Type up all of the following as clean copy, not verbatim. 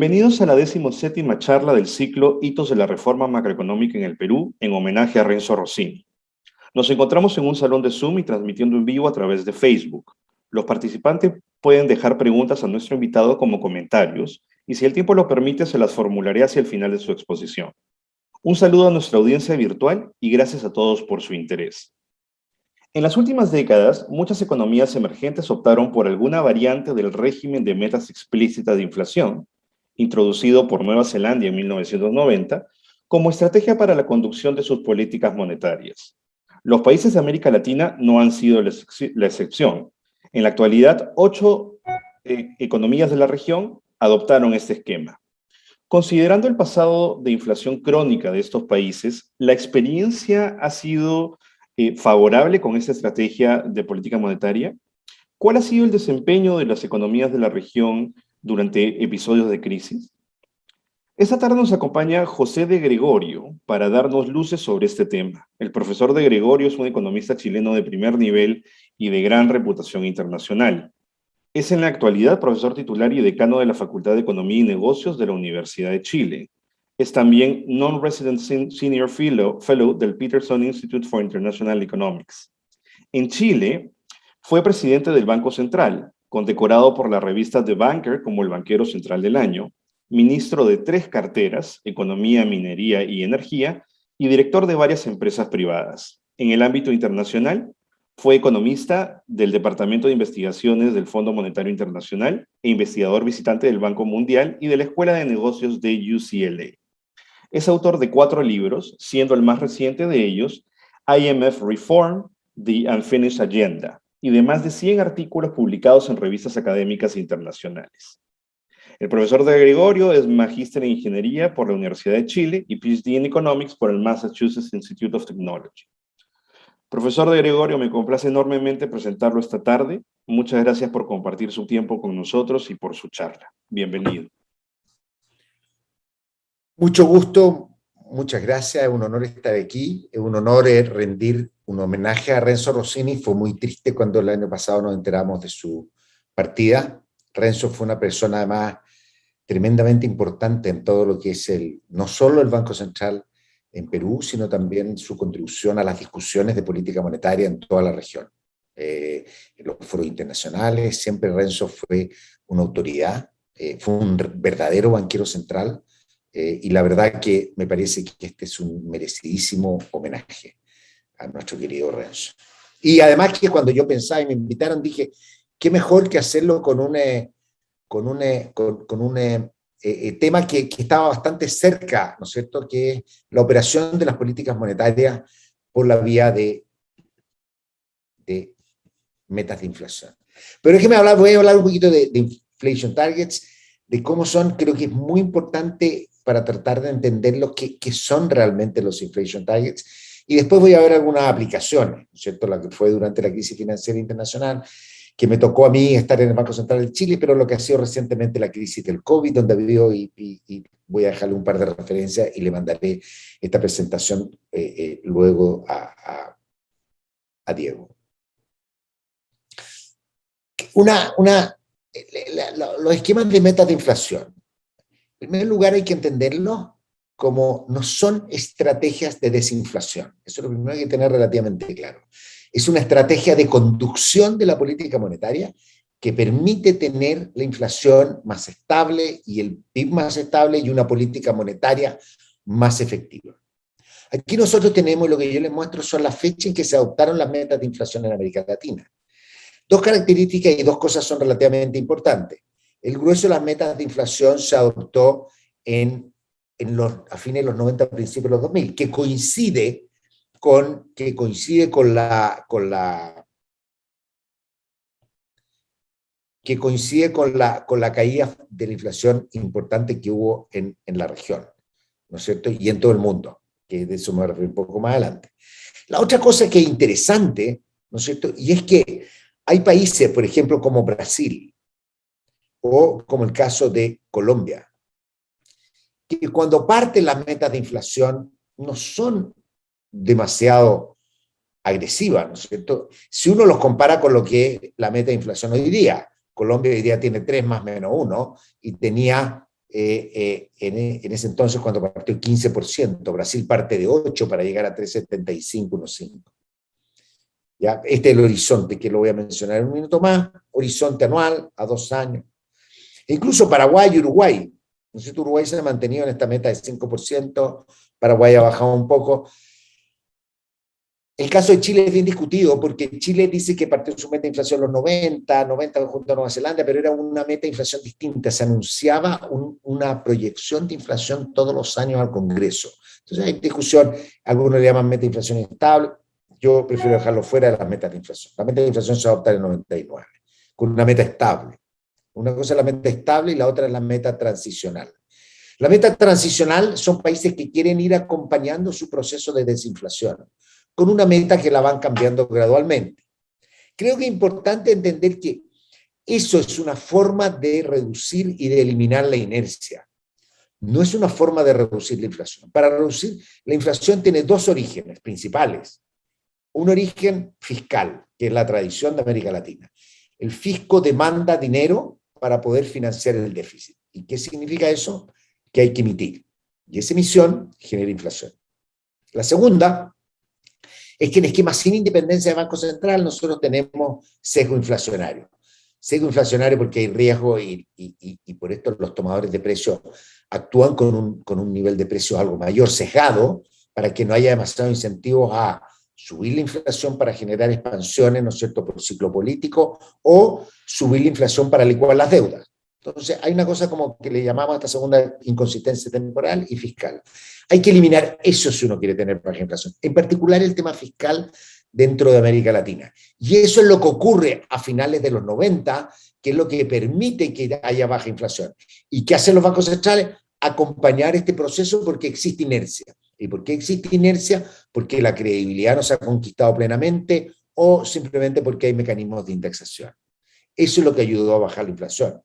Bienvenidos a la 17ª charla del ciclo Hitos de la Reforma Macroeconómica en el Perú, en homenaje a Renzo Rossini. Nos encontramos en un salón de Zoom y transmitiendo en vivo a través de Facebook. Los participantes pueden dejar preguntas a nuestro invitado como comentarios, y si el tiempo lo permite, se las formularé hacia el final de su exposición. Un saludo a nuestra audiencia virtual y gracias a todos por su interés. En las últimas décadas, muchas economías emergentes optaron por alguna variante del régimen de metas explícitas de inflación, introducido por Nueva Zelanda en 1990, como estrategia para la conducción de sus políticas monetarias. Los países de América Latina no han sido la excepción. En la actualidad, 8 economías de la región adoptaron este esquema. Considerando el pasado de inflación crónica de estos países, ¿la experiencia ha sido favorable con esta estrategia de política monetaria? ¿Cuál ha sido el desempeño de las economías de la región durante episodios de crisis? Esta tarde nos acompaña José de Gregorio para darnos luces sobre este tema. El profesor de Gregorio es un economista chileno de primer nivel y de gran reputación internacional. Es en la actualidad profesor titular y decano de la Facultad de Economía y Negocios de la Universidad de Chile. Es también Non-Resident Senior Fellow del Peterson Institute for International Economics. En Chile, fue presidente del Banco Central, condecorado por la revista The Banker como el banquero central del año, ministro de 3 carteras, Economía, Minería y Energía, y director de varias empresas privadas. En el ámbito internacional, fue economista del Departamento de Investigaciones del Fondo Monetario Internacional e investigador visitante del Banco Mundial y de la Escuela de Negocios de UCLA. Es autor de 4 libros, siendo el más reciente de ellos IMF Reform, The Unfinished Agenda, y de más de 100 artículos publicados en revistas académicas internacionales. El profesor de Gregorio es magíster en Ingeniería por la Universidad de Chile y PhD en Economics por el Massachusetts Institute of Technology. Profesor de Gregorio, me complace enormemente presentarlo esta tarde. Muchas gracias por compartir su tiempo con nosotros y por su charla. Bienvenido. Mucho gusto, muchas gracias, es un honor estar aquí, es un honor rendir un homenaje a Renzo Rossini. Fue muy triste cuando el año pasado nos enteramos de su partida. Renzo fue una persona además tremendamente importante en todo lo que es no solo el Banco Central en Perú, sino también su contribución a las discusiones de política monetaria en toda la región. En los foros internacionales, siempre Renzo fue una autoridad, fue un verdadero banquero central, y la verdad que me parece que este es un merecidísimo homenaje a nuestro querido Renzo. Y además que cuando yo pensaba y me invitaron, dije, qué mejor que hacerlo con un tema que estaba bastante cerca, ¿no es cierto?, que es la operación de las políticas monetarias por la vía de metas de inflación. Pero déjeme hablar, voy a hablar un poquito de inflation targets, de cómo son. Creo que es muy importante para tratar de entender lo que son realmente los inflation targets, y después voy a ver algunas aplicaciones, ¿no es cierto?, la que fue durante la crisis financiera internacional, que me tocó a mí estar en el Banco Central de Chile, pero lo que ha sido recientemente la crisis del COVID, donde vivió, y voy a dejarle un par de referencias y le mandaré esta presentación luego a Diego. Los esquemas de metas de inflación. En primer lugar, hay que entenderlo como no son estrategias de desinflación. Eso es lo primero que hay que tener relativamente claro. Es una estrategia de conducción de la política monetaria que permite tener la inflación más estable y el PIB más estable y una política monetaria más efectiva. Aquí nosotros tenemos, lo que yo les muestro son las fechas en que se adoptaron las metas de inflación en América Latina. 2 características y 2 cosas son relativamente importantes. El grueso de las metas de inflación se adoptó a fines de los 90, principios de los 2000, que coincide con la caída de la inflación importante que hubo en la región, ¿no es cierto?, y en todo el mundo, que de eso me voy a referir un poco más adelante. La otra cosa que es interesante, ¿no es cierto?, y es que hay países, por ejemplo, como Brasil, o como el caso de Colombia, que cuando parten las metas de inflación no son demasiado agresivas, ¿no es cierto? Si uno los compara con lo que es la meta de inflación hoy día, Colombia hoy día tiene 3 más menos 1 y tenía en ese entonces cuando partió 15%, Brasil parte de 8 para llegar a 3,75, 1,5. ¿Ya? Este es el horizonte que lo voy a mencionar en un minuto más, horizonte anual a 2 años. E incluso Paraguay y Uruguay, ¿no es cierto? Uruguay se ha mantenido en esta meta de 5%, Paraguay ha bajado un poco. El caso de Chile es bien discutido porque Chile dice que partió su meta de inflación en los 90 junto a Nueva Zelanda, pero era una meta de inflación distinta. Se anunciaba una proyección de inflación todos los años al Congreso. Entonces hay discusión, algunos le llaman meta de inflación estable, yo prefiero dejarlo fuera de las metas de inflación. La meta de inflación se adopta en el 99, con una meta estable. Una cosa es la meta estable y la otra es la meta transicional. La meta transicional son países que quieren ir acompañando su proceso de desinflación, con una meta que la van cambiando gradualmente. Creo que es importante entender que eso es una forma de reducir y de eliminar la inercia. No es una forma de reducir la inflación. Para reducir la inflación tiene dos orígenes principales. Un origen fiscal, que es la tradición de América Latina. El fisco demanda dinero para poder financiar el déficit. ¿Y qué significa eso? Que hay que emitir. Y esa emisión genera inflación. La segunda es que en esquemas sin independencia del Banco Central nosotros tenemos sesgo inflacionario. Sesgo inflacionario porque hay riesgo y por esto los tomadores de precios actúan con un nivel de precios algo mayor, sesgado, para que no haya demasiados incentivos a subir la inflación para generar expansiones, ¿no es cierto?, por ciclo político, o subir la inflación para licuar las deudas. Entonces, hay una cosa como que le llamamos a esta segunda inconsistencia temporal y fiscal. Hay que eliminar eso si uno quiere tener baja inflación, en particular el tema fiscal dentro de América Latina. Y eso es lo que ocurre a finales de los 90, que es lo que permite que haya baja inflación. ¿Y qué hacen los bancos centrales? Acompañar este proceso porque existe inercia. ¿Y por qué existe inercia? Porque la credibilidad no se ha conquistado plenamente o simplemente porque hay mecanismos de indexación. Eso es lo que ayudó a bajar la inflación.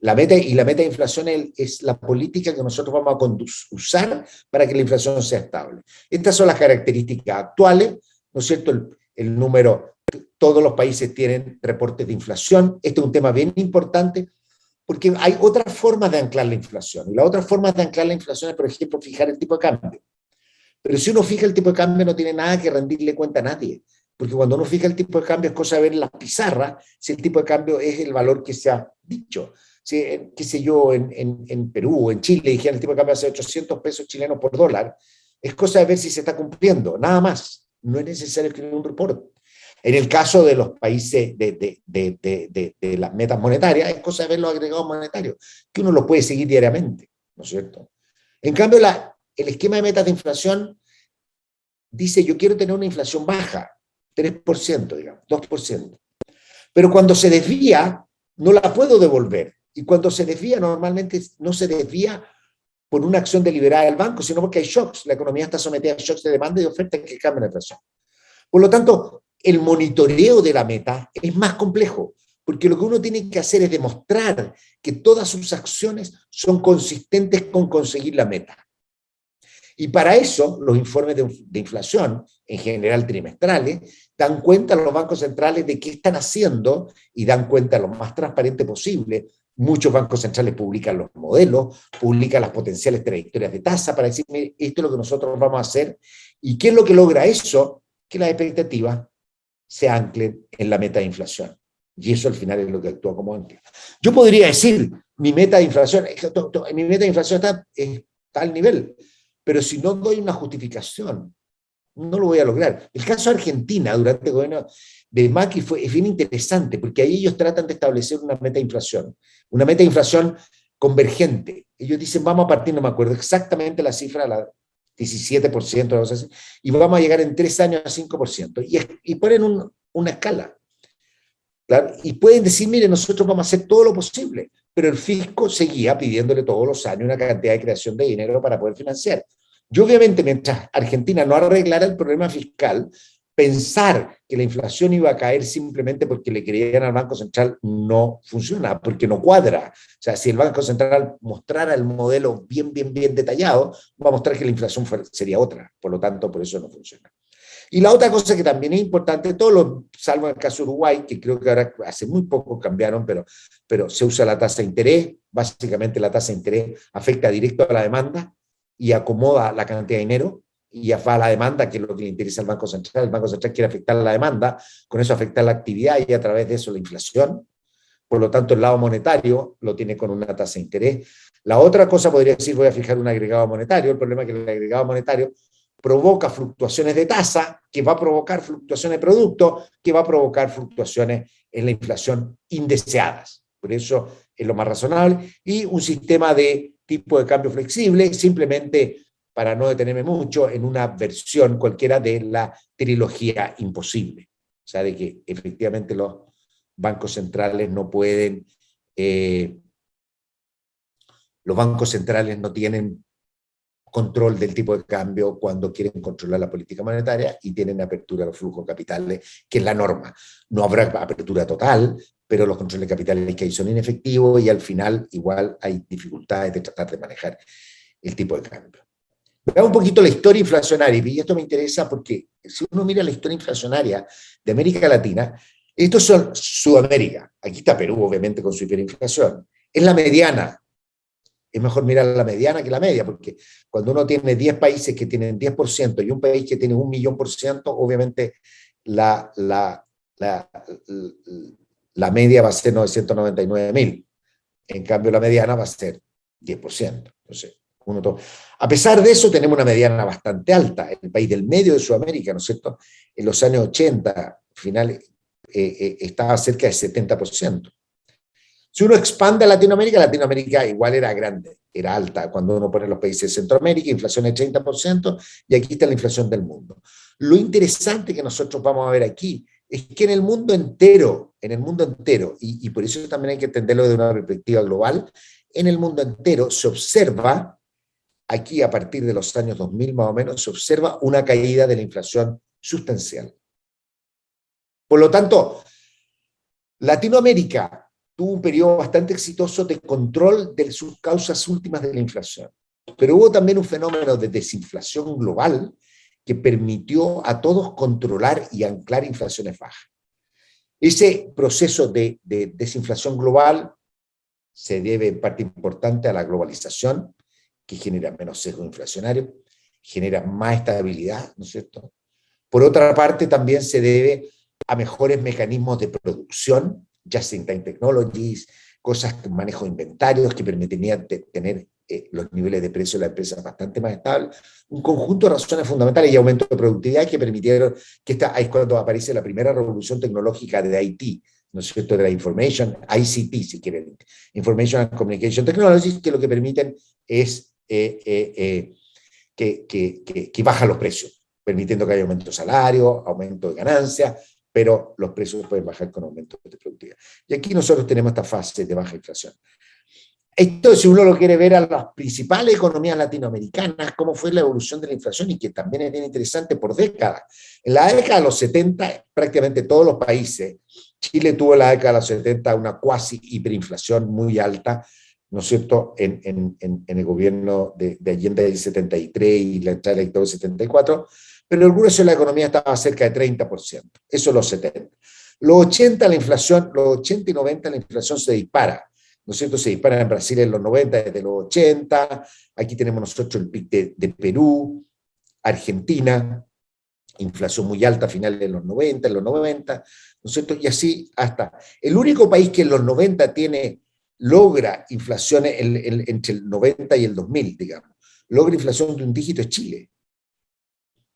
La meta de inflación es la política que nosotros vamos a usar para que la inflación sea estable. Estas son las características actuales, ¿no es cierto? El número, todos los países tienen reportes de inflación. Este es un tema bien importante porque hay otras formas de anclar la inflación. Y la otra forma de anclar la inflación es, por ejemplo, fijar el tipo de cambio. Pero si uno fija el tipo de cambio no tiene nada que rendirle cuenta a nadie. Porque cuando uno fija el tipo de cambio es cosa de ver en las pizarras si el tipo de cambio es el valor que se ha dicho. Si, qué sé yo, en Perú o en Chile dijeron el tipo de cambio hace 800 pesos chilenos por dólar, es cosa de ver si se está cumpliendo, nada más. No es necesario escribir un reporte. En el caso de los países de las metas monetarias, es cosa de ver los agregados monetarios, que uno los puede seguir diariamente, ¿no es cierto? En cambio, el esquema de metas de inflación dice yo quiero tener una inflación baja, 3%, digamos, 2%. Pero cuando se desvía, no la puedo devolver. Y cuando se desvía, normalmente no se desvía por una acción deliberada del banco, sino porque hay shocks. La economía está sometida a shocks de demanda y de oferta que cambian la inflación. Por lo tanto, el monitoreo de la meta es más complejo, porque lo que uno tiene que hacer es demostrar que todas sus acciones son consistentes con conseguir la meta. Y para eso, los informes de inflación, en general trimestrales, dan cuenta a los bancos centrales de qué están haciendo y dan cuenta lo más transparente posible. Muchos bancos centrales publican los modelos, publican las potenciales trayectorias de tasa para decir, mire, esto es lo que nosotros vamos a hacer. ¿Y qué es lo que logra eso? Que las expectativas se anclen en la meta de inflación. Y eso al final es lo que actúa como ancla. Yo podría decir, mi meta de inflación está al nivel, pero si no doy una justificación, no lo voy a lograr. El caso de Argentina durante el gobierno de Macri es bien interesante, porque ahí ellos tratan de establecer una meta de inflación convergente. Ellos dicen, vamos a partir, no me acuerdo exactamente la cifra, la 17%, y vamos a llegar en 3 años a 5%. Y ponen una escala. ¿Claro? Y pueden decir, mire, nosotros vamos a hacer todo lo posible, pero el fisco seguía pidiéndole todos los años una cantidad de creación de dinero para poder financiar. Y obviamente, mientras Argentina no arreglara el problema fiscal, pensar que la inflación iba a caer simplemente porque le creían al Banco Central no funciona, porque no cuadra. O sea, si el Banco Central mostrara el modelo bien detallado, va a mostrar que la inflación sería otra. Por lo tanto, por eso no funciona. Y la otra cosa que también es importante, salvo en el caso de Uruguay, que creo que ahora hace muy poco cambiaron, pero se usa la tasa de interés, básicamente la tasa de interés afecta directo a la demanda y acomoda la cantidad de dinero, y ya va a la demanda, que es lo que le interesa al Banco Central. El Banco Central quiere afectar la demanda, con eso afectar la actividad y a través de eso la inflación. Por lo tanto, el lado monetario lo tiene con una tasa de interés. La otra cosa podría decir, voy a fijar un agregado monetario. El problema es que el agregado monetario provoca fluctuaciones de tasa, que va a provocar fluctuaciones de producto, que va a provocar fluctuaciones en la inflación indeseadas. Por eso es lo más razonable. Y un sistema de tipo de cambio flexible, simplemente, para no detenerme mucho, en una versión cualquiera de la trilogía imposible. O sea, de que efectivamente los bancos centrales no pueden, los bancos centrales no tienen control del tipo de cambio cuando quieren controlar la política monetaria y tienen apertura a los flujos capitales, que es la norma. No habrá apertura total, pero los controles capitales que hay son inefectivos y al final igual hay dificultades de tratar de manejar el tipo de cambio. Veamos un poquito la historia inflacionaria, y esto me interesa porque si uno mira la historia inflacionaria de América Latina, estos son Sudamérica, aquí está Perú obviamente con su hiperinflación, es la mediana. Es mejor mirar la mediana que la media, porque cuando uno tiene 10 países que tienen 10% y un país que tiene 1.000.000%, obviamente la media va a ser 999.000. En cambio, la mediana va a ser 10%. Entonces, a pesar de eso, tenemos una mediana bastante alta. El país del medio de Sudamérica, ¿no es cierto? En los años 80, finales, estaba cerca del 70%. Si uno expande a Latinoamérica, Latinoamérica igual era grande, era alta. Cuando uno pone los países de Centroamérica, inflación del 30%, y aquí está la inflación del mundo. Lo interesante que nosotros vamos a ver aquí es que en el mundo entero, y por eso también hay que entenderlo desde una perspectiva global, en el mundo entero se observa, aquí a partir de los años 2000 más o menos, se observa una caída de la inflación sustancial. Por lo tanto, Latinoamérica tuvo un periodo bastante exitoso de control de sus causas últimas de la inflación. Pero hubo también un fenómeno de desinflación global que permitió a todos controlar y anclar inflaciones bajas. Ese proceso de desinflación global se debe en parte importante a la globalización, que genera menos sesgo inflacionario, genera más estabilidad, ¿no es cierto? Por otra parte, también se debe a mejores mecanismos de producción, just-in-time technologies, cosas de manejo de inventarios que permitirían tener los niveles de precio de la empresa bastante más estables, un conjunto de razones fundamentales y aumento de productividad que permitieron que ahí es cuando aparece la primera revolución tecnológica de IT, ¿no es cierto?, de la Information, ICT si quieren, Information and Communication Technologies, que lo que permiten es que bajan los precios, permitiendo que haya aumento de salario, aumento de ganancias, pero los precios pueden bajar con aumento de productividad. Y aquí nosotros tenemos esta fase de baja inflación. Esto, si uno lo quiere ver a las principales economías latinoamericanas, cómo fue la evolución de la inflación, y que también es bien interesante por décadas. En la década de los 70, prácticamente todos los países, Chile tuvo en la década de los 70 una cuasi hiperinflación muy alta, ¿no es cierto?, en el gobierno de Allende del 73 y la entrada del dictador del 74, pero el grueso de la economía estaba cerca de 30%, eso los 70. Los 80 y 90 la inflación se dispara, ¿no es cierto? Se dispara en Brasil en los 90, desde los 80, aquí tenemos nosotros el pic de Perú, Argentina, inflación muy alta a finales de los 90, ¿no es cierto? Y así hasta. El único país que en los 90 logra inflación entre el 90 y el 2000, digamos, logra inflación de un dígito es Chile,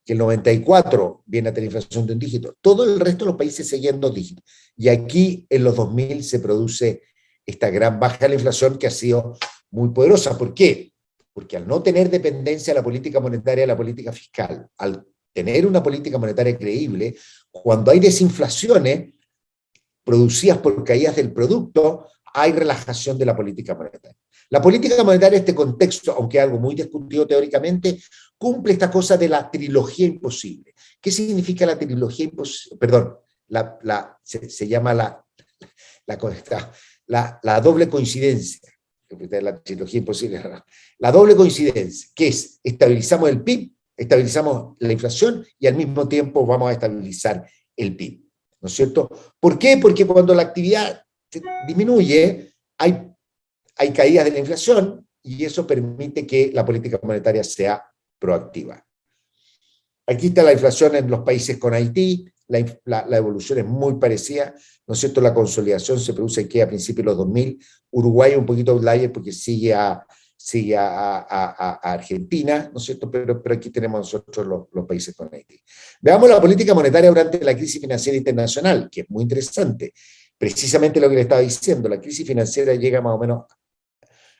que el 94 viene a tener inflación de un dígito. Todo el resto de los países seguían dos dígitos. Y aquí en los 2000 se produce esta gran baja de la inflación que ha sido muy poderosa. ¿Por qué? Porque al no tener dependencia de la política monetaria, de la política fiscal, al tener una política monetaria creíble, cuando hay desinflaciones producidas por caídas del producto, hay relajación de la política monetaria. La política monetaria en este contexto, aunque es algo muy discutido teóricamente, cumple esta cosa de la trilogía imposible. ¿Qué significa la trilogía imposible? Perdón, se llama la doble coincidencia. La trilogía imposible. La doble coincidencia, que es estabilizamos el PIB, estabilizamos la inflación y al mismo tiempo vamos a estabilizar el PIB, ¿no es cierto? ¿Por qué? Porque cuando la actividad disminuye, hay caídas de la inflación y eso permite que la política monetaria sea proactiva. Aquí está la inflación en los países con Haití, la evolución es muy parecida, ¿no es cierto? La consolidación se produce aquí a principios de los 2000, Uruguay un poquito outlier porque sigue a Argentina, ¿no es cierto? Pero aquí tenemos nosotros los países con Haití. Veamos la política monetaria durante la crisis financiera internacional, que es muy interesante. Precisamente lo que le estaba diciendo, la crisis financiera llega más o menos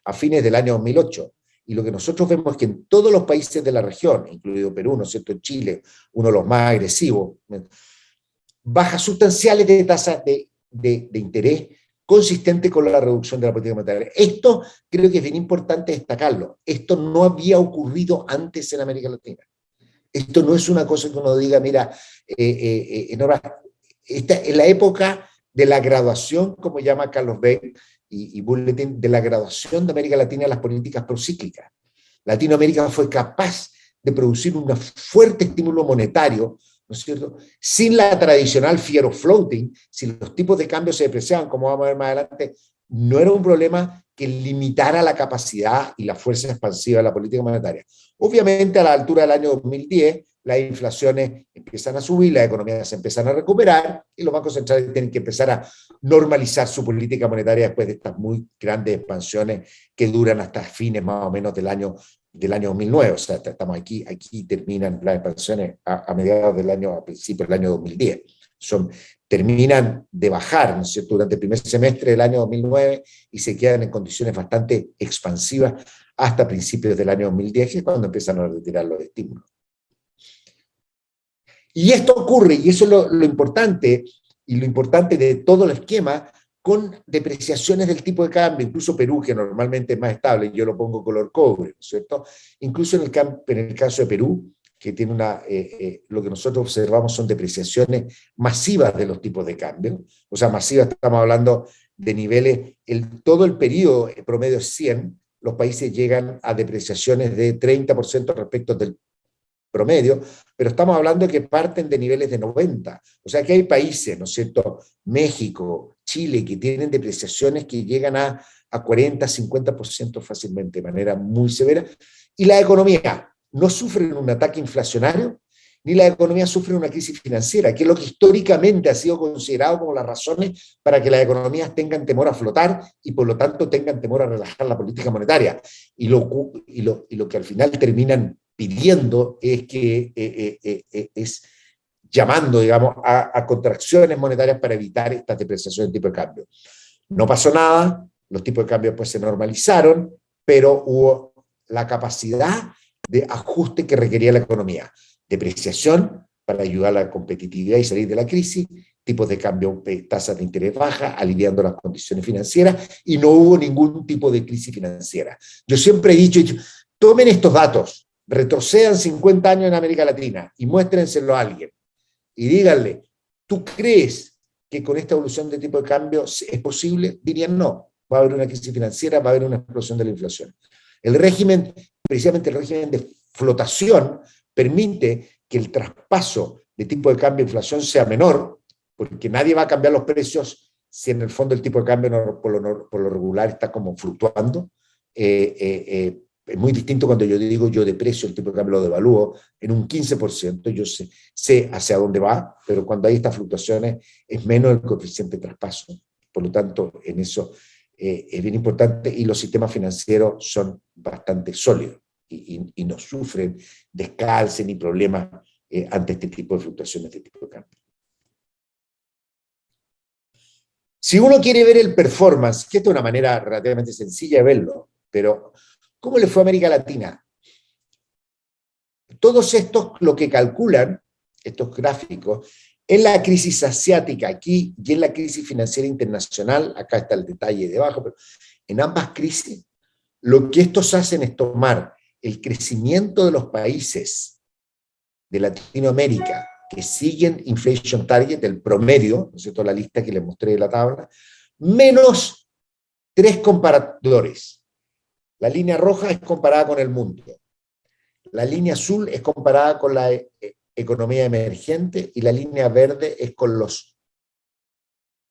a fines del año 2008. Y lo que nosotros vemos es que en todos los países de la región, incluido Perú, ¿no es cierto?, Chile, uno de los más agresivos, bajas sustanciales de tasas de interés consistente con la reducción de la política monetaria. Esto creo que es bien importante destacarlo. Esto no había ocurrido antes en América Latina. Esto no es una cosa que uno diga, mira, esta es la época de la graduación, como llama Carlos Beck y Bulletin, de la graduación de América Latina a las políticas procíclicas. Latinoamérica fue capaz de producir un fuerte estímulo monetario, ¿no es cierto?, sin la tradicional fear of floating. Si los tipos de cambio se depreciaban, como vamos a ver más adelante, no era un problema que limitara la capacidad y la fuerza expansiva de la política monetaria. Obviamente, a la altura del año 2010, las inflaciones empiezan a subir, las economías se empiezan a recuperar y los bancos centrales tienen que empezar a normalizar su política monetaria después de estas muy grandes expansiones que duran hasta fines más o menos del año 2009. O sea, estamos aquí terminan las expansiones a mediados del año, a principios del año 2010. Terminan de bajar, ¿no es cierto?, durante el primer semestre del año 2009 y se quedan en condiciones bastante expansivas hasta principios del año 2010, que es cuando empiezan a retirar los estímulos. Y esto ocurre, y eso es lo importante, y lo importante de todo el esquema, con depreciaciones del tipo de cambio, incluso Perú, que normalmente es más estable, yo lo pongo color cobre, ¿no es cierto? Incluso en el caso de Perú, que tiene lo que nosotros observamos son depreciaciones masivas de los tipos de cambio, o sea, masivas, estamos hablando de niveles, todo el periodo promedio es 100, los países llegan a depreciaciones de 30% respecto del promedio, pero estamos hablando de que parten de niveles de 90. O sea que hay países, ¿no es cierto?, México, Chile, que tienen depreciaciones que llegan a 40, 50% fácilmente, de manera muy severa, y la economía no sufre un ataque inflacionario, ni la economía sufre una crisis financiera, que es lo que históricamente ha sido considerado como las razones para que las economías tengan temor a flotar y por lo tanto tengan temor a relajar la política monetaria. Y lo que al final terminan pidiendo es llamando, digamos, a contracciones monetarias para evitar estas depreciaciones de tipo de cambio. No pasó nada, los tipos de cambio después se normalizaron, pero hubo la capacidad de ajuste que requería la economía. Depreciación para ayudar a la competitividad y salir de la crisis, tipos de cambio, tasas de interés bajas, aliviando las condiciones financieras, y no hubo ningún tipo de crisis financiera. Yo siempre he dicho, tomen estos datos, retrocedan 50 años en América Latina y muéstrenselo a alguien y díganle, ¿tú crees que con esta evolución de tipo de cambio es posible? Dirían no, va a haber una crisis financiera, va a haber una explosión de la inflación. El régimen, precisamente el régimen de flotación, permite que el traspaso de tipo de cambio e inflación sea menor, porque nadie va a cambiar los precios si en el fondo el tipo de cambio por lo regular está como fluctuando. Es muy distinto cuando yo digo yo deprecio el tipo de cambio, lo devalúo en un 15%, yo sé hacia dónde va, pero cuando hay estas fluctuaciones es menos el coeficiente de traspaso. Por lo tanto, en eso es bien importante y los sistemas financieros son bastante sólidos y no sufren descalce ni problemas ante este tipo de fluctuaciones de tipo de cambio. Si uno quiere ver el performance, que esta es una manera relativamente sencilla de verlo, pero ¿cómo le fue a América Latina? Todos estos, lo que calculan, estos gráficos, en la crisis asiática aquí y en la crisis financiera internacional, acá está el detalle debajo, pero en ambas crisis, lo que estos hacen es tomar el crecimiento de los países de Latinoamérica que siguen inflation target, el promedio, ¿no es cierto?, la lista que les mostré de la tabla, menos 3 comparadores. La línea roja es comparada con el mundo. La línea azul es comparada con la economía emergente y la línea verde es con los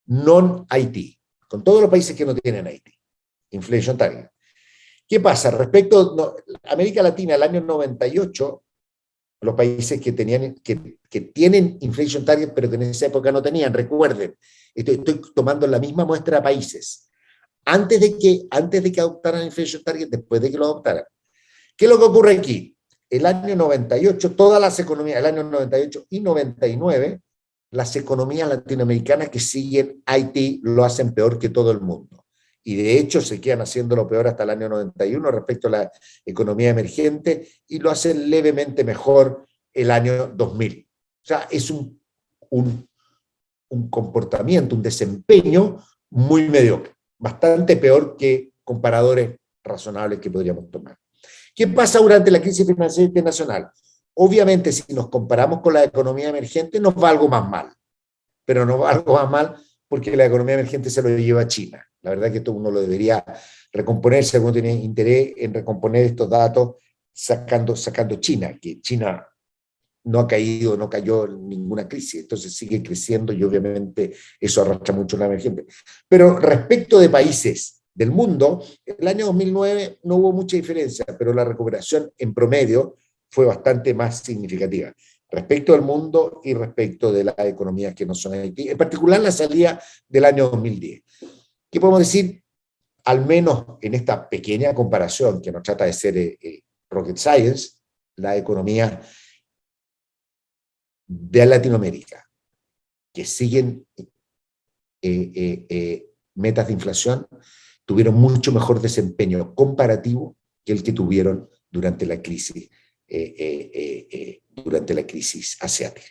non-Haití, con todos los países que no tienen Haití. Inflation target. ¿Qué pasa? Respecto a América Latina, el año 98, los países que tienen inflation target, pero que en esa época no tenían, recuerden, estoy tomando la misma muestra de países, antes de que adoptaran inflation target, después de que lo adoptaran. ¿Qué es lo que ocurre aquí? El año 98, todas las economías, el año 98 y 99, las economías latinoamericanas que siguen Haití lo hacen peor que todo el mundo. Y de hecho se quedan haciéndolo peor hasta el año 91 respecto a la economía emergente y lo hacen levemente mejor el año 2000. O sea, es un comportamiento, un desempeño muy mediocre, bastante peor que comparadores razonables que podríamos tomar. ¿Qué pasa durante la crisis financiera internacional? Obviamente, si nos comparamos con la economía emergente, nos va algo más mal, pero nos va algo más mal porque la economía emergente se lo lleva a China. La verdad que esto uno lo debería recomponer, si alguno tiene interés en recomponer estos datos sacando China, que China no cayó en ninguna crisis, entonces sigue creciendo y obviamente eso arrastra mucho la emergente. Pero respecto de países del mundo, el año 2009 no hubo mucha diferencia, pero la recuperación en promedio fue bastante más significativa respecto al mundo y respecto de las economías que no son Haití, en particular la salida del año 2010. ¿Qué podemos decir? Al menos en esta pequeña comparación, que no trata de ser rocket science, la economía de Latinoamérica, que siguen metas de inflación, tuvieron mucho mejor desempeño comparativo que el que tuvieron durante la crisis asiática.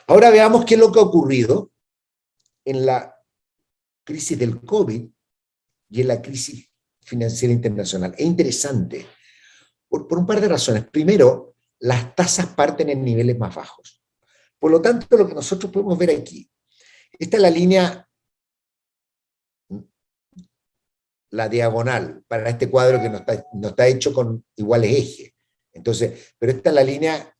Ahora veamos qué es lo que ha ocurrido en la crisis del COVID y en la crisis financiera internacional. Es interesante por un par de razones. Primero, las tasas parten en niveles más bajos. Por lo tanto, lo que nosotros podemos ver aquí, esta es la línea, la diagonal, para este cuadro que no está hecho con iguales ejes. Entonces, pero esta es la línea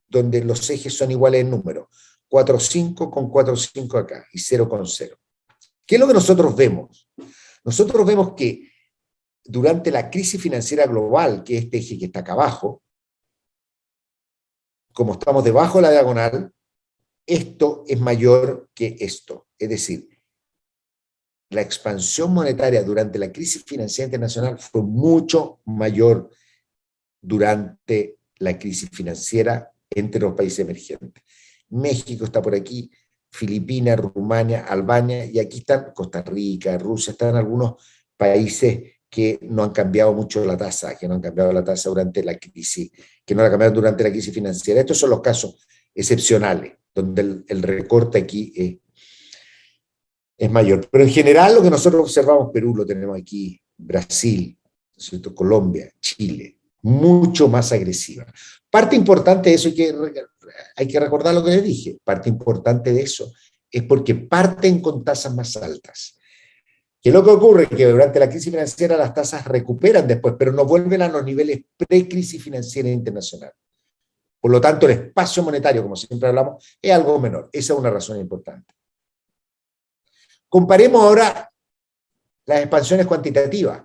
donde los ejes son iguales en número. 4,5 con 4,5 acá y 0 con 0. ¿Qué es lo que nosotros vemos? Nosotros vemos que durante la crisis financiera global, que es este eje que está acá abajo, como estamos debajo de la diagonal, esto es mayor que esto. Es decir, la expansión monetaria durante la crisis financiera internacional fue mucho mayor durante la crisis financiera entre los países emergentes. México está por aquí, Filipinas, Rumania, Albania, y aquí están Costa Rica, Rusia, están algunos países que no han cambiado mucho la tasa, que no han cambiado la tasa durante la crisis, que no la cambiaron durante la crisis financiera. Estos son los casos excepcionales, donde el recorte aquí es mayor. Pero en general lo que nosotros observamos, Perú lo tenemos aquí, Brasil, ¿cierto? Colombia, Chile, mucho más agresiva. Parte importante de eso, hay que recordar lo que les dije, parte importante de eso es porque parten con tasas más altas. ¿Qué es lo que ocurre? Que durante la crisis financiera las tasas recuperan después, pero no vuelven a los niveles pre-crisis financiera internacional. Por lo tanto, el espacio monetario, como siempre hablamos, es algo menor. Esa es una razón importante. Comparemos ahora las expansiones cuantitativas.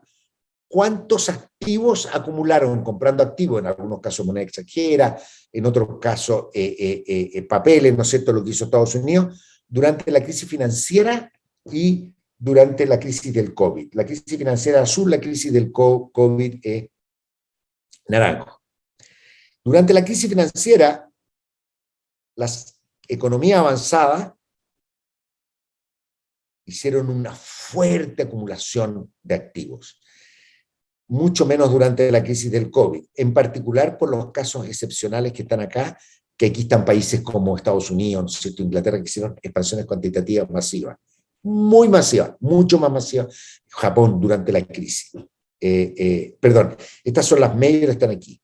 ¿Cuántos activos acumularon comprando activos? En algunos casos moneda extranjera, en otros casos papeles, ¿no es cierto?, lo que hizo Estados Unidos durante la crisis financiera y durante la crisis del COVID. La crisis financiera azul, la crisis del COVID es naranjo. Durante la crisis financiera, las economías avanzadas hicieron una fuerte acumulación de activos. Mucho menos durante la crisis del COVID, en particular por los casos excepcionales que están acá, que aquí están países como Estados Unidos, ¿no es cierto?, Inglaterra, que hicieron expansiones cuantitativas masivas, muy masivas, mucho más masivas, Japón durante la crisis. Perdón, estas son las medias que están aquí.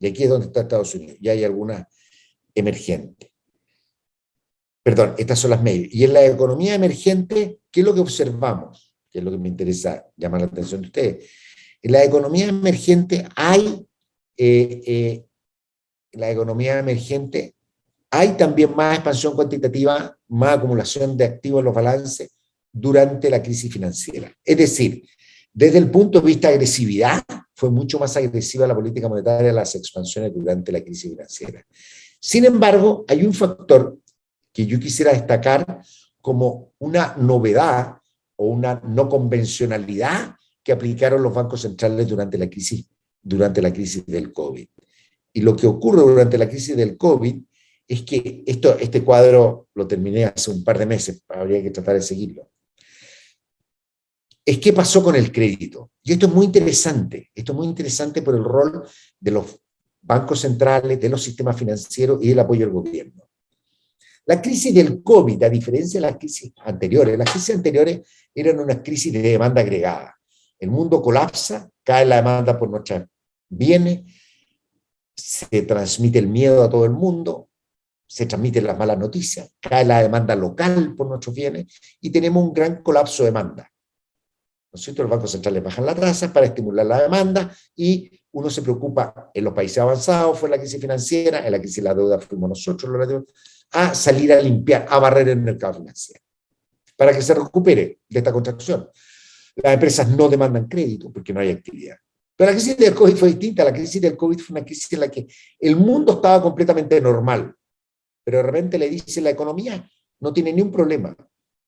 Y aquí es donde está Estados Unidos, y hay algunas emergentes. Perdón, estas son las medias. Y en la economía emergente, ¿qué es lo que observamos? que es lo que me interesa llamar la atención de ustedes. En la economía emergente hay también más expansión cuantitativa, más acumulación de activos en los balances durante la crisis financiera. Es decir, desde el punto de vista de agresividad, fue mucho más agresiva la política monetaria, las expansiones durante la crisis financiera. Sin embargo, hay un factor que yo quisiera destacar como una novedad o una no convencionalidad que aplicaron los bancos centrales durante la crisis del COVID. Y lo que ocurre durante la crisis del COVID es que este cuadro lo terminé hace un par de meses, habría que tratar de seguirlo. Es qué pasó con el crédito. Y esto es muy interesante por el rol de los bancos centrales, de los sistemas financieros y del apoyo del gobierno. La crisis del COVID, a diferencia de las crisis anteriores eran una crisis de demanda agregada. El mundo colapsa, cae la demanda por nuestros bienes, se transmite el miedo a todo el mundo, se transmiten las malas noticias, cae la demanda local por nuestros bienes y tenemos un gran colapso de demanda. ¿No es cierto? Los bancos centrales bajan la tasa para estimular la demanda y uno se preocupa, en los países avanzados fue la crisis financiera, en la crisis de la deuda fuimos nosotros, a salir a limpiar, a barrer el mercado financiero, para que se recupere de esta contracción. Las empresas no demandan crédito porque no hay actividad. Pero la crisis del COVID fue distinta. La crisis del COVID fue una crisis en la que el mundo estaba completamente normal, pero de repente le dice la economía no tiene ni un problema,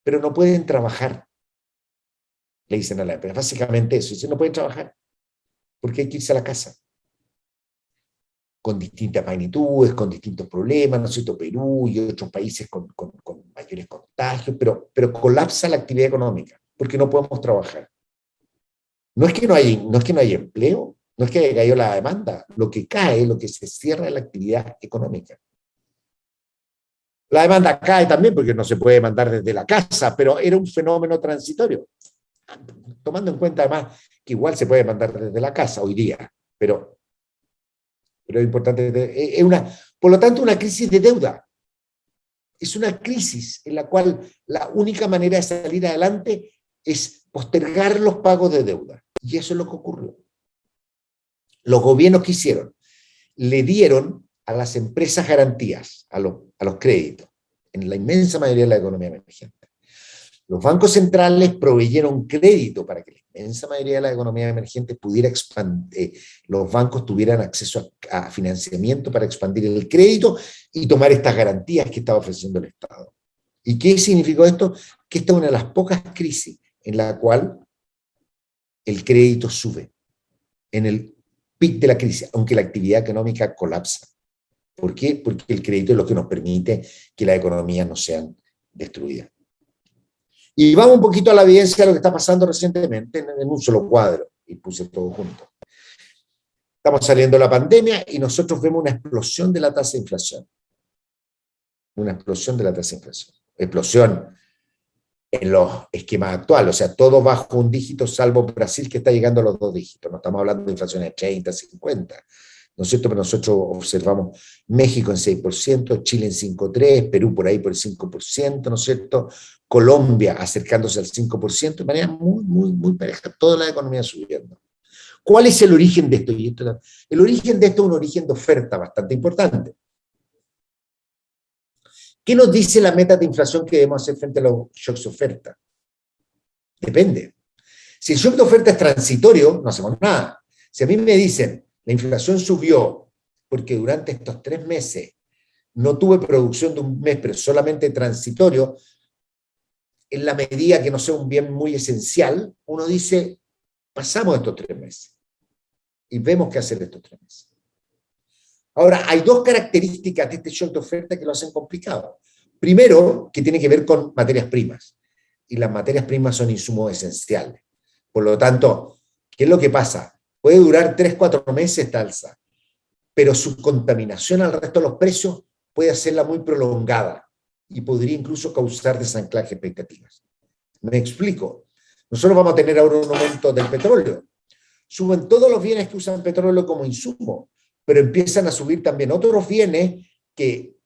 pero no pueden trabajar. Le dicen a la empresa, básicamente eso, dicen no pueden trabajar porque hay que irse a la casa. Con distintas magnitudes, con distintos problemas, ¿no es cierto? Perú y otros países con mayores contagios, pero colapsa la actividad económica porque no podemos trabajar. No es que no haya empleo, no es que haya caído la demanda, lo que se cierra es la actividad económica. La demanda cae también porque no se puede mandar desde la casa, pero era un fenómeno transitorio. Tomando en cuenta además que igual se puede mandar desde la casa hoy día, pero es importante, por lo tanto, una crisis de deuda. Es una crisis en la cual la única manera de salir adelante es postergar los pagos de deuda. Y eso es lo que ocurrió. Los gobiernos que hicieron, le dieron a las empresas garantías, a los créditos, en la inmensa mayoría de la economía emergente. Los bancos centrales proveyeron crédito para que la inmensa mayoría de la economía emergente pudiera expandir, los bancos tuvieran acceso a financiamiento para expandir el crédito y tomar estas garantías que estaba ofreciendo el Estado. ¿Y qué significó esto? Que esta es una de las pocas crisis en la cual el crédito sube en el pic de la crisis, aunque la actividad económica colapsa. ¿Por qué? Porque el crédito es lo que nos permite que las economías no sean destruidas. Y vamos un poquito a la evidencia de lo que está pasando recientemente en un solo cuadro, y puse todo junto. Estamos saliendo de la pandemia y nosotros vemos una explosión de la tasa de inflación. Una explosión de la tasa de inflación. Explosión en los esquemas actuales, o sea, todo bajo un dígito, salvo Brasil que está llegando a los 2 dígitos. No estamos hablando de inflaciones de 30, 50. ¿No es cierto? Pero nosotros observamos México en 6%, Chile en 5,3%, Perú por ahí por el 5%, ¿no es cierto? Colombia acercándose al 5%, de manera muy pareja, toda la economía subiendo. ¿Cuál es el origen de esto? El origen de esto es un origen de oferta bastante importante. ¿Qué nos dice la meta de inflación que debemos hacer frente a los shocks de oferta? Depende. Si el shock de oferta es transitorio, no hacemos nada. Si a mí me dicen, la inflación subió porque durante estos 3 meses no tuve producción de un mes, pero solamente transitorio, en la medida que no sea un bien muy esencial, uno dice, pasamos estos 3 meses y vemos qué hacer estos 3 meses. Ahora, hay 2 características de este shock de oferta que lo hacen complicado. Primero, que tiene que ver con materias primas, y las materias primas son insumos esenciales. Por lo tanto, ¿qué es lo que pasa? Puede durar 3, 4 meses esta alza, pero su contaminación al resto de los precios puede hacerla muy prolongada y podría incluso causar desanclaje de expectativas. Me explico. Nosotros vamos a tener ahora un aumento del petróleo. Suben todos los bienes que usan petróleo como insumo, pero empiezan a subir también otros bienes que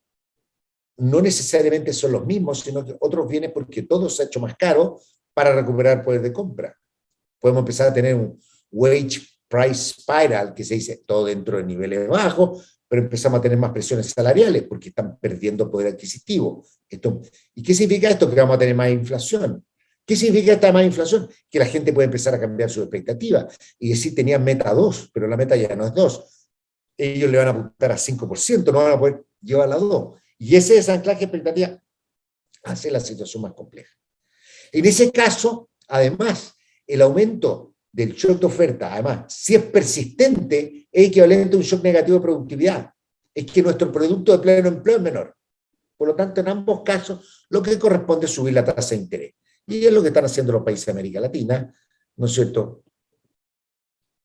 no necesariamente son los mismos, sino que otros bienes porque todo se ha hecho más caro para recuperar poder de compra. Podemos empezar a tener un wage price spiral, que se dice todo dentro de niveles bajos, pero empezamos a tener más presiones salariales porque están perdiendo poder adquisitivo. ¿Y qué significa esto? Que vamos a tener más inflación. ¿Qué significa esta más inflación? Que la gente puede empezar a cambiar su expectativa y decir, tenían meta 2, pero la meta ya no es 2. Ellos le van a apuntar a 5%, no van a poder llevarla a 2. Y ese desanclaje de expectativa hace la situación más compleja. En ese caso, además, el aumento del shock de oferta, además, si es persistente, es equivalente a un shock negativo de productividad. Es que nuestro producto de pleno empleo es menor. Por lo tanto, en ambos casos, lo que corresponde es subir la tasa de interés. Y es lo que están haciendo los países de América Latina, ¿no es cierto?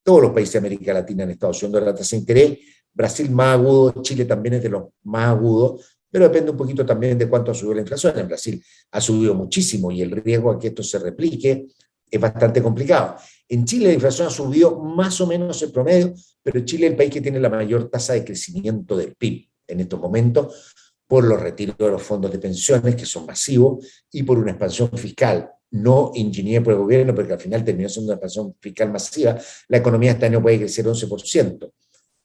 Todos los países de América Latina han estado subiendo la tasa de interés. Brasil más agudo, Chile también es de los más agudos, pero depende un poquito también de cuánto ha subido la inflación. En Brasil ha subido muchísimo y el riesgo a que esto se replique es bastante complicado. En Chile la inflación ha subido más o menos el promedio, pero Chile es el país que tiene la mayor tasa de crecimiento del PIB en estos momentos, por los retiros de los fondos de pensiones, que son masivos, y por una expansión fiscal no ingeniera por el gobierno, porque al final terminó siendo una expansión fiscal masiva. La economía este año puede crecer 11%.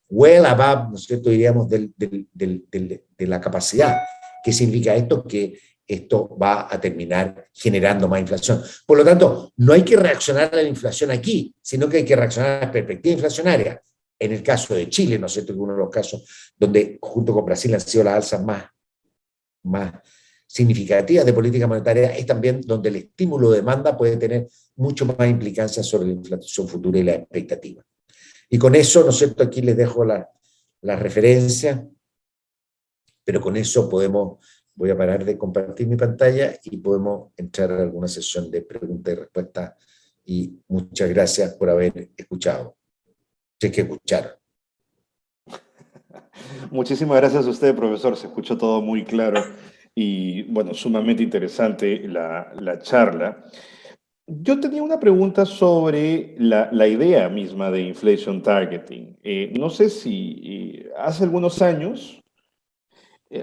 Well above, ¿no es cierto?, diríamos, de la capacidad. ¿Qué significa esto? Que esto va a terminar generando más inflación. Por lo tanto, no hay que reaccionar a la inflación aquí, sino que hay que reaccionar a la perspectiva inflacionaria. En el caso de Chile, ¿no es cierto?, que uno de los casos donde junto con Brasil han sido las alzas más significativas de política monetaria, es también donde el estímulo de demanda puede tener mucho más implicancia sobre la inflación futura y la expectativa. Y con eso, ¿no es cierto?, aquí les dejo la referencia, pero con eso voy a parar de compartir mi pantalla y podemos entrar a alguna sesión de preguntas y respuestas. Y muchas gracias por haber escuchado. Sé que escucharon. Muchísimas gracias a usted, profesor. Se escuchó todo muy claro y, bueno, sumamente interesante la charla. Yo tenía una pregunta sobre la idea misma de inflation targeting. No sé si hace algunos años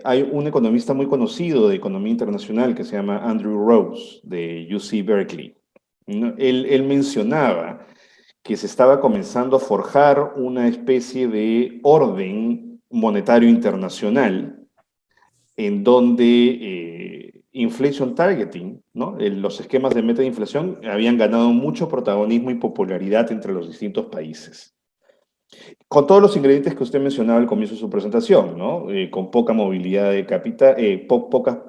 hay un economista muy conocido de economía internacional que se llama Andrew Rose de UC Berkeley, ¿no? Él mencionaba que se estaba comenzando a forjar una especie de orden monetario internacional en donde inflation targeting, ¿no? Los esquemas de meta de inflación habían ganado mucho protagonismo y popularidad entre los distintos países. Con todos los ingredientes que usted mencionaba al comienzo de su presentación, ¿no? Con poca movilidad de capital, poca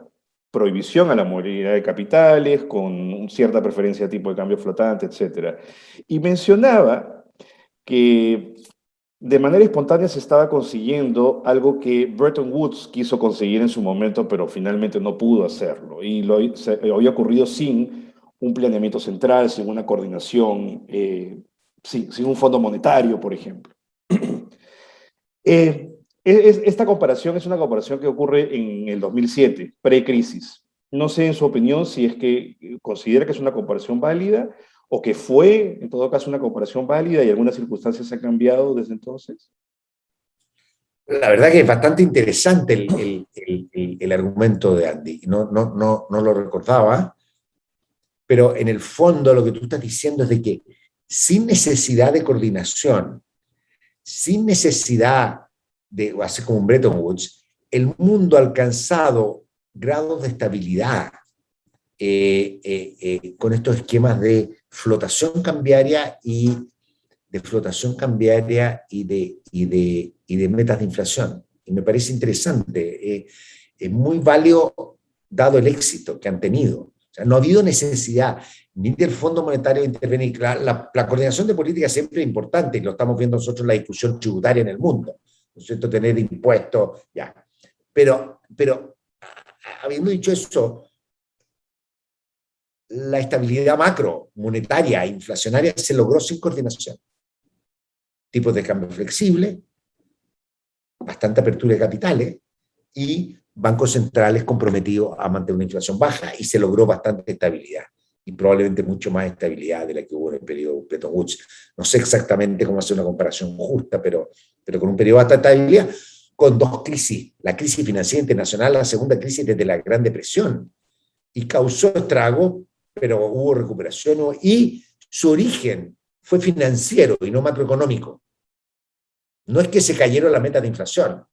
prohibición a la movilidad de capitales, con cierta preferencia de tipo de cambio flotante, etc. Y mencionaba que de manera espontánea se estaba consiguiendo algo que Bretton Woods quiso conseguir en su momento, pero finalmente no pudo hacerlo. Y había ocurrido sin un planeamiento central, sin una coordinación, sin un fondo monetario, por ejemplo. Esta comparación es una comparación que ocurre en el 2007, pre-crisis. No sé, en su opinión, si es que considera que es una comparación válida o que fue, en todo caso, una comparación válida y algunas circunstancias se han cambiado desde entonces. La verdad que es bastante interesante el argumento de Andy. No lo recordaba, pero en el fondo lo que tú estás diciendo es de que sin necesidad de coordinación, sin necesidad de hacer como un Bretton Woods, el mundo ha alcanzado grados de estabilidad con estos esquemas de flotación cambiaria y de metas de inflación. Y me parece interesante, es muy válido dado el éxito que han tenido. O sea, no ha habido necesidad ni del Fondo Monetario de intervenir. La coordinación de política siempre es importante, y lo estamos viendo nosotros en la discusión tributaria en el mundo, ¿no es cierto? Tener impuestos, ya. Pero habiendo dicho eso, la estabilidad macro, monetaria e inflacionaria se logró sin coordinación. Tipos de cambio flexible, bastante apertura de capitales y bancos centrales comprometidos a mantener una inflación baja, y se logró bastante estabilidad y probablemente mucho más estabilidad de la que hubo en el periodo Bretton Woods. No sé exactamente cómo hacer una comparación justa, pero con un periodo de bastante estabilidad, con dos crisis, la crisis financiera internacional, la segunda crisis desde la Gran Depresión, y causó estragos, pero hubo recuperación y su origen fue financiero y no macroeconómico. No es que se cayeron las metas de inflación,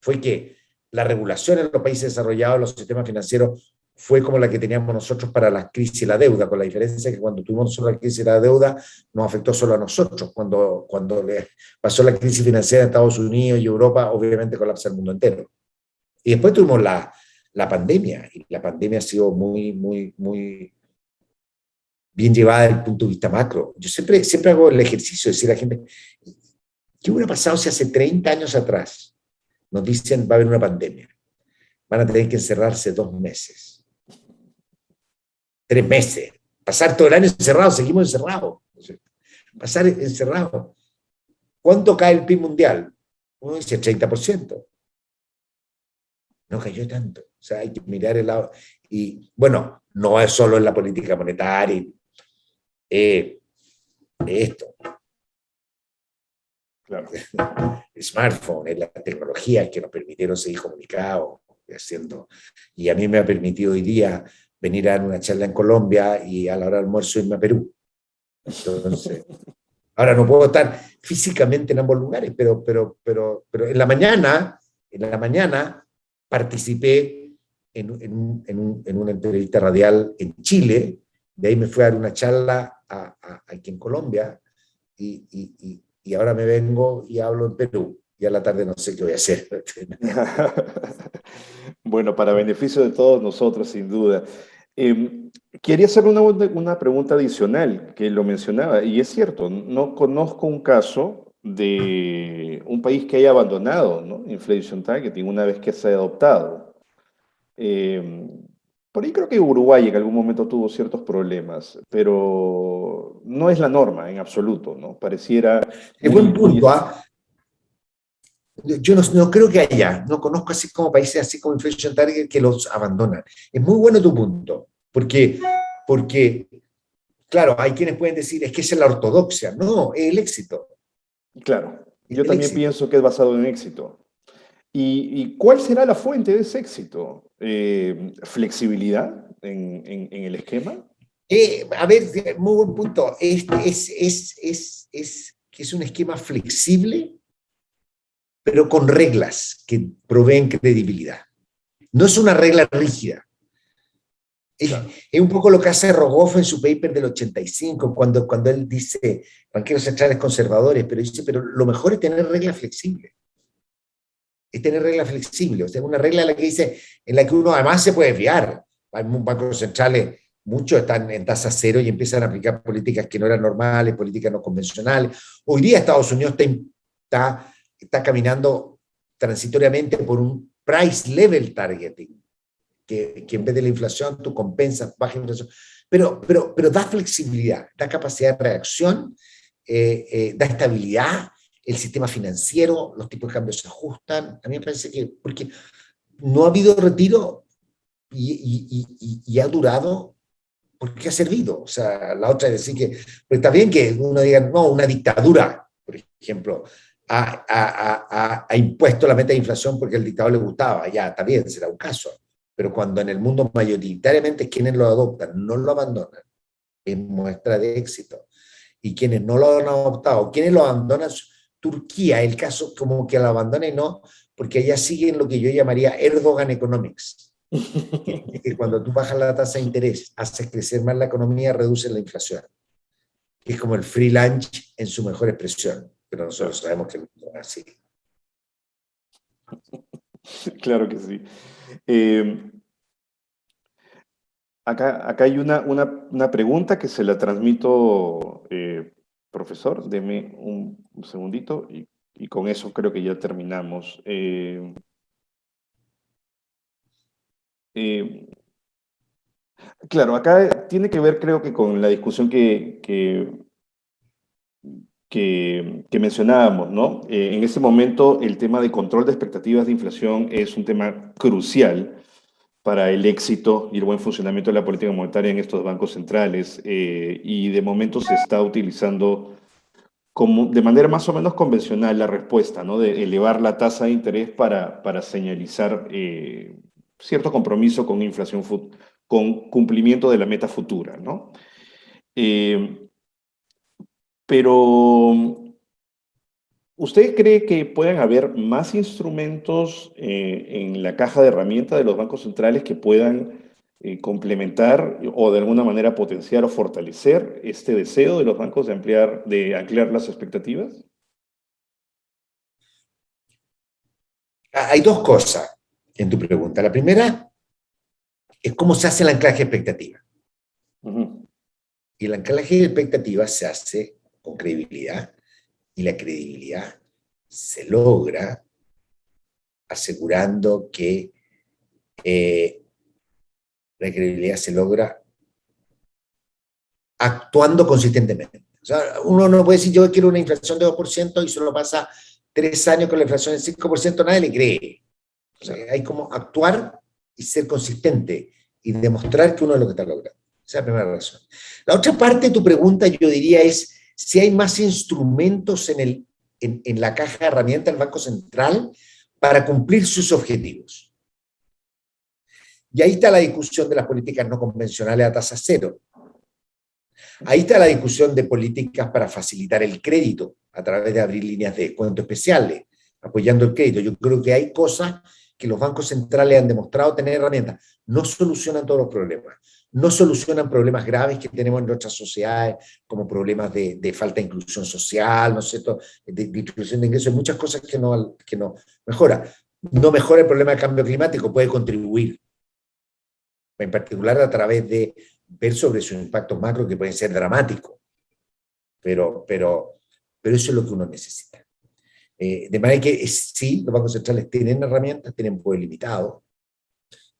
fue que la regulación en los países desarrollados, los sistemas financieros, fue como la que teníamos nosotros para la crisis y la deuda, con la diferencia que cuando tuvimos nosotros la crisis y la deuda, nos afectó solo a nosotros. Cuando le pasó la crisis financiera en Estados Unidos y Europa, obviamente colapsa el mundo entero. Y después tuvimos la pandemia, y la pandemia ha sido muy, muy, muy bien llevada desde el punto de vista macro. Yo siempre hago el ejercicio de decir a la gente, ¿qué hubiera pasado si hace 30 años atrás nos dicen va a haber una pandemia? Van a tener que encerrarse 2 meses, 3 meses, pasar todo el año encerrados, seguimos encerrados, pasar encerrados. ¿Cuánto cae el PIB mundial? Uno dice 30%. No cayó tanto. O sea, hay que mirar el lado. Y bueno, no es solo en la política monetaria, esto. Claro. Smartphone, es la tecnología que nos permitieron seguir comunicados, haciendo. Y a mí me ha permitido hoy día venir a dar una charla en Colombia y a la hora del almuerzo irme a Perú. Entonces, ahora no puedo estar físicamente en ambos lugares, pero en la mañana participé en una entrevista radial en Chile, de ahí me fui a dar una charla aquí en Colombia y ahora me vengo y hablo en Perú. Y a la tarde no sé qué voy a hacer. Bueno, para beneficio de todos nosotros, sin duda. Quería hacer una pregunta adicional que lo mencionaba, y es cierto, no conozco un caso de un país que haya abandonado, ¿no?, Inflation Targeting una vez que se ha adoptado. Eh, por ahí creo que Uruguay en algún momento tuvo ciertos problemas, pero no es la norma en absoluto, ¿no? Pareciera Es muy, buen muy... punto, ¿ah? Yo no creo que haya, no conozco así como países así como Inflation Target que los abandonan. Es muy bueno tu punto, porque claro, hay quienes pueden decir, es que es la ortodoxia. No, es el éxito. Claro, Es yo el también éxito. pienso que es basado en éxito. ¿Y cuál será la fuente de ese éxito? ¿Flexibilidad en el esquema? A ver, muy buen punto. Que es un esquema flexible, pero con reglas que proveen credibilidad. No es una regla rígida. Claro. Es un poco lo que hace Rogoff en su paper del 85, cuando él dice, banqueros centrales conservadores, pero dice, pero lo mejor es tener reglas flexibles. Es tener reglas flexibles, o sea, una regla en la que uno además se puede fiar. Hay bancos centrales, muchos están en tasa cero y empiezan a aplicar políticas que no eran normales, políticas no convencionales. Hoy día Estados Unidos está caminando transitoriamente por un price level targeting, que en vez de la inflación tú compensas baja inflación, pero da flexibilidad, da capacidad de reacción, da estabilidad, el sistema financiero, los tipos de cambio se ajustan. A mí me parece que, porque no ha habido retiro y ha durado porque ha servido. O sea, la otra es decir que, pero está bien que uno diga, no, una dictadura, por ejemplo, ha impuesto la meta de inflación porque al dictador le gustaba, ya, está bien, será un caso. Pero cuando en el mundo mayoritariamente quienes lo adoptan no lo abandonan, es muestra de éxito. Y quienes no lo han adoptado, quienes lo abandonan, Turquía, el caso como que lo abandona y no, porque allá siguen lo que yo llamaría Erdogan Economics, que cuando tú bajas la tasa de interés, haces crecer más la economía, reduces la inflación, que es como el free lunch en su mejor expresión, pero nosotros sabemos que no es así. Claro que sí. Eh, acá hay una pregunta que se la transmito, profesor. Deme un segundito y con eso creo que ya terminamos. Eh, claro, acá tiene que ver creo que con la discusión que mencionábamos, ¿no? En este momento el tema de control de expectativas de inflación es un tema crucial para el éxito y el buen funcionamiento de la política monetaria en estos bancos centrales, y de momento se está utilizando como, de manera más o menos convencional la respuesta, ¿no?, de elevar la tasa de interés para señalizar cierto compromiso con con cumplimiento de la meta futura, ¿no? Pero, ¿usted cree que puedan haber más instrumentos en la caja de herramientas de los bancos centrales que puedan complementar o de alguna manera potenciar o fortalecer este deseo de los bancos de ampliar las expectativas? Hay dos cosas en tu pregunta. La primera es cómo se hace el anclaje de expectativa. Ujú. Y el anclaje de expectativa se hace con credibilidad, y la credibilidad se logra asegurando que la credibilidad se logra actuando consistentemente. O sea, uno no puede decir yo quiero una inflación de 2% y solo pasa 3 años con la inflación del 5%, nadie le cree. O sea, hay como actuar y ser consistente y demostrar que uno es lo que está logrando. Esa es la primera razón. La otra parte de tu pregunta, yo diría, es si hay más instrumentos en la caja de herramientas del Banco Central para cumplir sus objetivos. Y ahí está la discusión de las políticas no convencionales a tasa cero. Ahí está la discusión de políticas para facilitar el crédito a través de abrir líneas de descuento especiales, apoyando el crédito. Yo creo que hay cosas que los bancos centrales han demostrado tener herramientas. No solucionan todos los problemas. No solucionan problemas graves que tenemos en nuestras sociedades, como problemas de falta de inclusión social, ¿no es cierto?, de distribución de ingresos, muchas cosas que no mejora. No mejora el problema del cambio climático, puede contribuir, en particular a través de ver sobre sus impactos macro que pueden ser dramáticos, pero eso es lo que uno necesita. De manera que sí, los bancos centrales tienen herramientas, tienen poder limitado,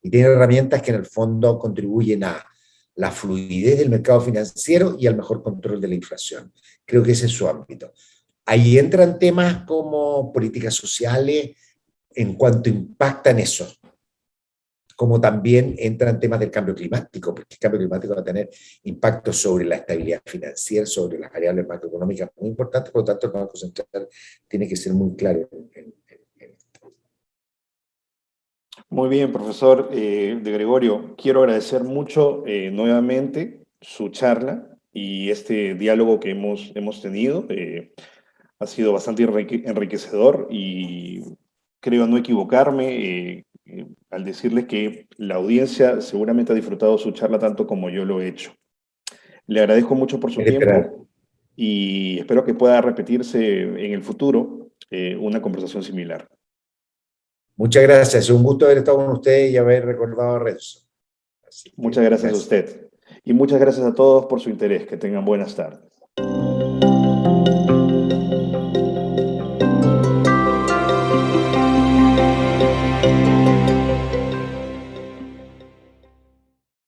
y tienen herramientas que en el fondo contribuyen a la fluidez del mercado financiero y al mejor control de la inflación. Creo que ese es su ámbito. Ahí entran temas como políticas sociales en cuanto impactan eso, como también entran temas del cambio climático, porque el cambio climático va a tener impacto sobre la estabilidad financiera, sobre las variables macroeconómicas muy importantes, por lo tanto el Banco Central tiene que ser muy claro en esto. Muy bien, profesor de Gregorio. Quiero agradecer mucho nuevamente su charla y este diálogo que hemos tenido. Ha sido bastante enriquecedor y creo no equivocarme al decirle que la audiencia seguramente ha disfrutado su charla tanto como yo lo he hecho. Le agradezco mucho por su tiempo y espero que pueda repetirse en el futuro una conversación similar. Muchas gracias, es un gusto haber estado con ustedes y haber recordado a Renzo. Así Muchas que, gracias a gracias. usted y muchas gracias a todos por su interés. Que tengan buenas tardes.